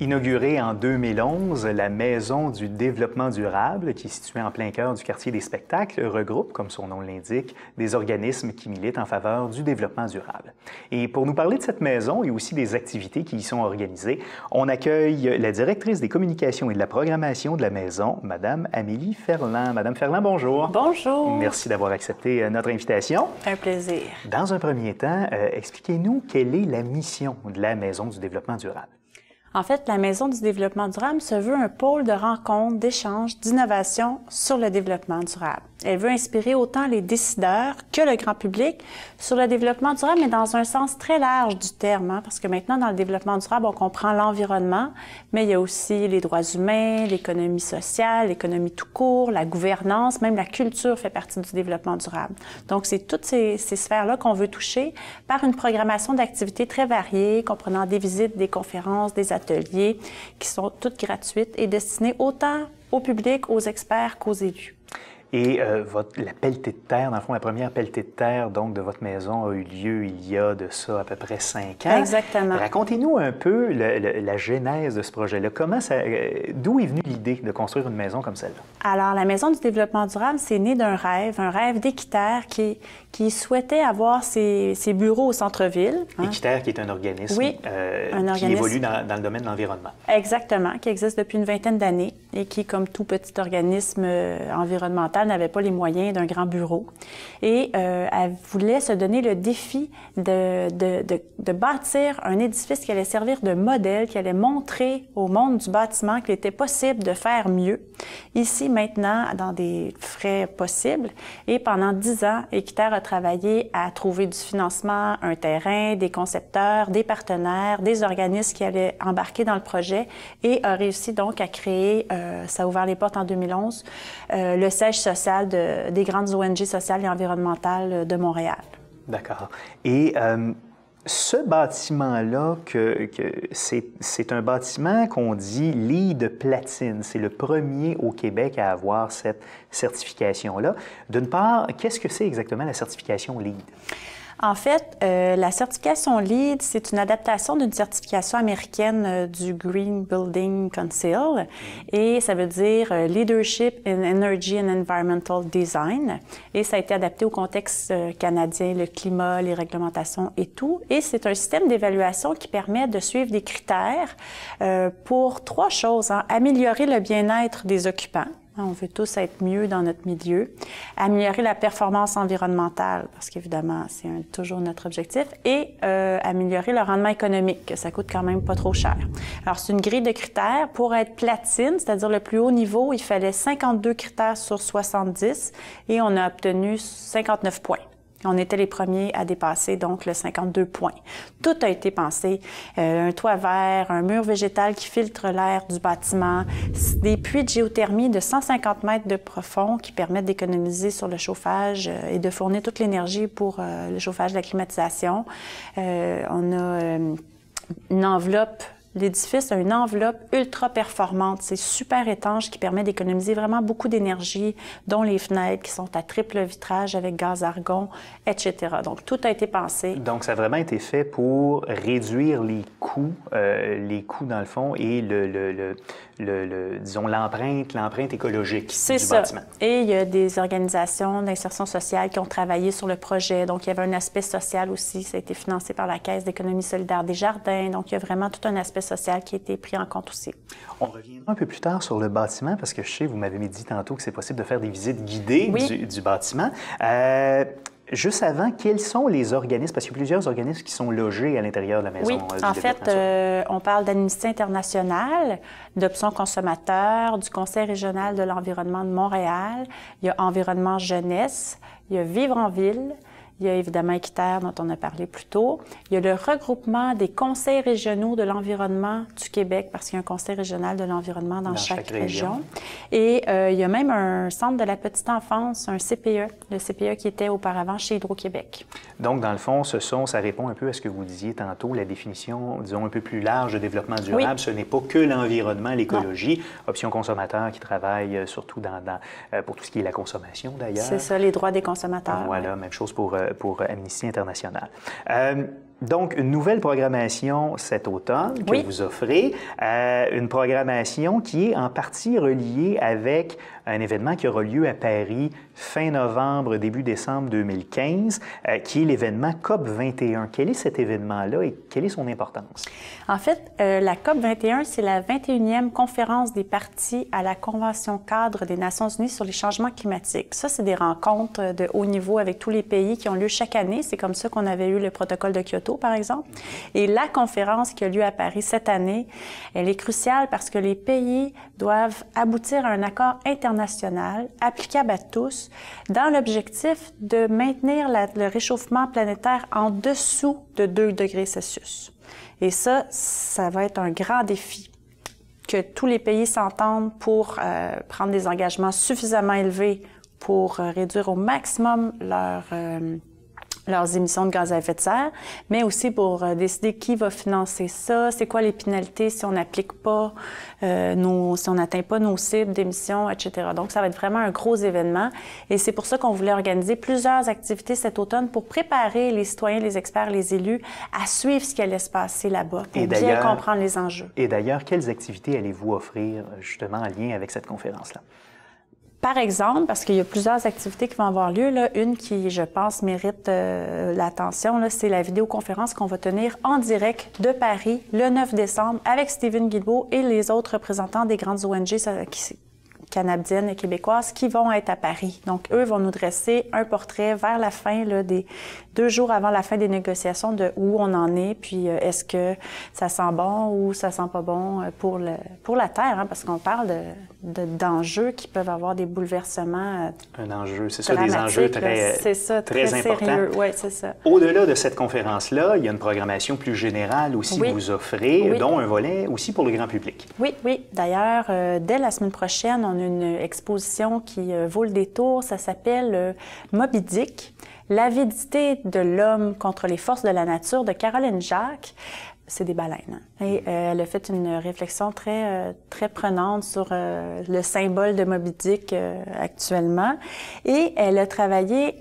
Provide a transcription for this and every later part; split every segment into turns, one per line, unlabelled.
Inaugurée en 2011, la Maison du développement durable, qui est située en plein cœur du quartier des spectacles, regroupe, comme son nom l'indique, des organismes qui militent en faveur du développement durable. Et pour nous parler de cette maison et aussi des activités qui y sont organisées, on accueille la directrice des communications et de la programmation de la maison, Madame Amélie Ferland. Madame Ferland, bonjour.
Bonjour.
Merci d'avoir accepté notre invitation.
Un plaisir.
Dans un premier temps, expliquez-nous quelle est la mission de la Maison du développement durable.
En fait, la Maison du développement durable se veut un pôle de rencontre, d'échange, d'innovation sur le développement durable. Elle veut inspirer autant les décideurs que le grand public sur le développement durable, mais dans un sens très large du terme, parce que maintenant, dans le développement durable, on comprend l'environnement, mais il y a aussi les droits humains, l'économie sociale, l'économie tout court, la gouvernance, même la culture fait partie du développement durable. Donc, c'est toutes ces sphères-là qu'on veut toucher par une programmation d'activités très variées, comprenant des visites, des conférences, des ateliers, qui sont toutes gratuites et destinées autant au public, aux experts qu'aux élus.
Et la pelletée de terre, dans le fond, la première pelletée de terre donc, de votre maison a eu lieu il y a de ça à peu près 5 ans.
Exactement.
Racontez-nous un peu la genèse de ce projet-là. D'où est venue l'idée de construire une maison comme celle-là?
Alors, la Maison du développement durable, c'est né d'un rêve d'Équiterre qui souhaitait avoir ses bureaux au centre-ville.
Équiterre, qui est un organisme, qui évolue dans le domaine de l'environnement.
Exactement, qui existe depuis une vingtaine d'années et qui, comme tout petit organisme environnemental, n'avait pas les moyens d'un grand bureau. Et elle voulait se donner le défi de bâtir un édifice qui allait servir de modèle, qui allait montrer au monde du bâtiment qu'il était possible de faire mieux, ici, maintenant, dans des frais possibles. Et pendant 10 ans, Équiterre a travaillé à trouver du financement, un terrain, des concepteurs, des partenaires, des organismes qui allaient embarquer dans le projet et a réussi donc à créer, ça a ouvert les portes en 2011, le siège social des grandes ONG sociales et environnementales de Montréal.
D'accord. Et ce bâtiment-là, c'est un bâtiment qu'on dit LEED Platine. C'est le premier au Québec à avoir cette certification-là. D'une part, qu'est-ce que c'est exactement la certification LEED?
En fait, la certification LEED, c'est une adaptation d'une certification américaine du Green Building Council et ça veut dire Leadership in Energy and Environmental Design. Et ça a été adapté au contexte canadien, le climat, les réglementations et tout. Et c'est un système d'évaluation qui permet de suivre des critères pour 3 choses. Améliorer le bien-être des occupants. On veut tous être mieux dans notre milieu, améliorer la performance environnementale, parce qu'évidemment, c'est toujours notre objectif, et améliorer le rendement économique, que ça coûte quand même pas trop cher. Alors, c'est une grille de critères. Pour être platine, c'est-à-dire le plus haut niveau, il fallait 52 critères sur 70, et on a obtenu 59 points. On était les premiers à dépasser, donc, le 52 points. Tout a été pensé. Un toit vert, un mur végétal qui filtre l'air du bâtiment, des puits de géothermie de 150 mètres de profond qui permettent d'économiser sur le chauffage et de fournir toute l'énergie pour le chauffage, la climatisation. On a une enveloppe. L'édifice a une enveloppe ultra performante. C'est super étanche qui permet d'économiser vraiment beaucoup d'énergie, dont les fenêtres qui sont à triple vitrage avec gaz argon, etc. Donc, tout a été pensé.
Donc, ça a vraiment été fait pour réduire les coûts dans le fond, et disons, l'empreinte écologique du bâtiment.
Et il y a des organisations d'insertion sociale qui ont travaillé sur le projet. Donc, il y avait un aspect social aussi. Ça a été financé par la Caisse d'économie solidaire des Jardins. Donc, il y a vraiment tout un aspect social qui a été pris en compte aussi.
On reviendra un peu plus tard sur le bâtiment parce que je sais, vous m'avez dit tantôt que c'est possible de faire des visites guidées du bâtiment. Juste avant, quels sont les organismes, parce qu'il y a plusieurs organismes qui sont logés à l'intérieur de la maison?
Oui, en fait, on parle d'Amnesty International, d'Options consommateurs, du Conseil régional de l'environnement de Montréal, il y a Environnement Jeunesse, il y a Vivre en ville, il y a évidemment Équiterre, dont on a parlé plus tôt. Il y a le regroupement des conseils régionaux de l'environnement du Québec, parce qu'il y a un conseil régional de l'environnement dans chaque région. Et il y a même un centre de la petite enfance, un CPE, le CPE qui était auparavant chez Hydro-Québec.
Donc, dans le fond, ça répond un peu à ce que vous disiez tantôt, la définition, disons, un peu plus large de développement durable. Oui. Ce n'est pas que l'environnement, l'écologie. Options consommateurs qui travaillent surtout pour tout ce qui est la consommation, d'ailleurs.
C'est ça, les droits des consommateurs.
Voilà, même chose pour Amnesty International. Donc, une nouvelle programmation cet automne que vous offrez, une programmation qui est en partie reliée avec un événement qui aura lieu à Paris fin novembre, début décembre 2015, qui est l'événement COP21. Quel est cet événement-là et quelle est son importance?
En fait, la COP21, c'est la 21e conférence des parties à la Convention cadre des Nations unies sur les changements climatiques. Ça, c'est des rencontres de haut niveau avec tous les pays qui ont lieu chaque année. C'est comme ça qu'on avait eu le protocole de Kyoto, par exemple. Et la conférence qui a lieu à Paris cette année, elle est cruciale parce que les pays doivent aboutir à un accord international applicable à tous dans l'objectif de maintenir le réchauffement planétaire en dessous de 2 degrés Celsius. Et ça va être un grand défi, que tous les pays s'entendent pour prendre des engagements suffisamment élevés pour réduire au maximum leurs émissions de gaz à effet de serre, mais aussi pour décider qui va financer ça, c'est quoi les pénalités si on n'applique pas, si on n'atteint pas nos cibles d'émissions, etc. Donc, ça va être vraiment un gros événement et c'est pour ça qu'on voulait organiser plusieurs activités cet automne pour préparer les citoyens, les experts, les élus à suivre ce qui allait se passer là-bas pour bien comprendre les enjeux.
Et d'ailleurs, quelles activités allez-vous offrir justement en lien avec cette conférence-là?
Par exemple, parce qu'il y a plusieurs activités qui vont avoir lieu, là, une qui, je pense, mérite l'attention, c'est la vidéoconférence qu'on va tenir en direct de Paris le 9 décembre avec Steven Guilbeault et les autres représentants des grandes ONG canadiennes et québécoises qui vont être à Paris. Donc, eux vont nous dresser un portrait vers la fin, là, des 2 jours avant la fin des négociations de où on en est, puis est-ce que ça sent bon ou ça sent pas bon pour la Terre, hein, parce qu'on parle d'enjeux qui peuvent avoir des bouleversements
un enjeu, c'est ça, des enjeux très importants.
Sérieux. Oui, c'est ça.
Au-delà de cette conférence-là, il y a une programmation plus générale aussi que vous offrez, dont un volet aussi pour le grand public.
Oui, oui. D'ailleurs, dès la semaine prochaine, on a une exposition qui vaut le détour. Ça s'appelle Moby Dick, l'avidité de l'homme contre les forces de la nature de Caroline Jacques. C'est des baleines. Et elle a fait une réflexion très prenante sur le symbole de Moby Dick actuellement. Et elle a travaillé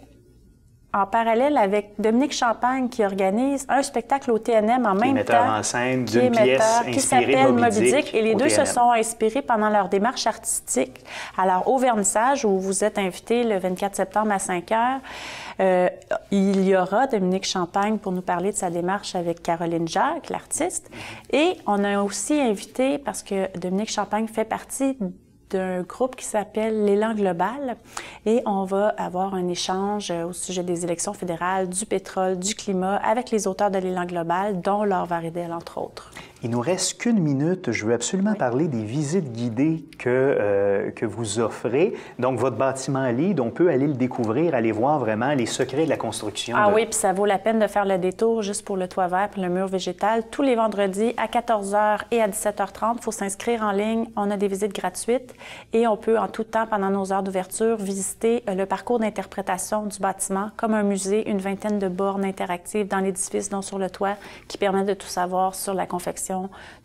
en parallèle avec Dominique Champagne qui organise un spectacle au TNM en même temps.
En scène d'une pièce
qui s'appelle Moby Dick. Et les deux se sont inspirés pendant leur démarche artistique. Alors, au vernissage, où vous êtes invités le 24 septembre à 5 h, il y aura Dominique Champagne pour nous parler de sa démarche avec Caroline Jacques, l'artiste. Et on a aussi invité, parce que Dominique Champagne fait partie d'un groupe qui s'appelle l'Élan Global et on va avoir un échange au sujet des élections fédérales, du pétrole, du climat avec les auteurs de l'Élan Global, dont Laure Varidel, entre autres.
Il nous reste qu'une minute. Je veux absolument parler des visites guidées que vous offrez. Donc, votre bâtiment LEED, on peut aller le découvrir, aller voir vraiment les secrets de la construction.
Ah oui, puis ça vaut la peine de faire le détour juste pour le toit vert et le mur végétal. Tous les vendredis à 14 h et à 17 h 30, il faut s'inscrire en ligne. On a des visites gratuites et on peut en tout temps, pendant nos heures d'ouverture, visiter le parcours d'interprétation du bâtiment comme un musée, une vingtaine de bornes interactives dans l'édifice, dont sur le toit, qui permettent de tout savoir sur la confection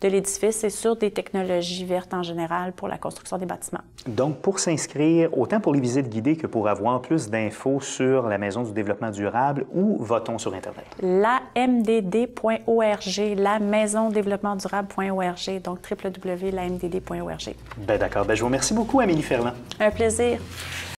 de l'édifice et sur des technologies vertes en général pour la construction des bâtiments.
Donc, pour s'inscrire, autant pour les visites guidées que pour avoir plus d'infos sur la Maison du développement durable, où va-t-on sur Internet?
lamdd.org, la Maison développement durable.org, donc www.lamdd.org.
Bien d'accord. Bien, je vous remercie beaucoup, Amélie Ferland.
Un plaisir.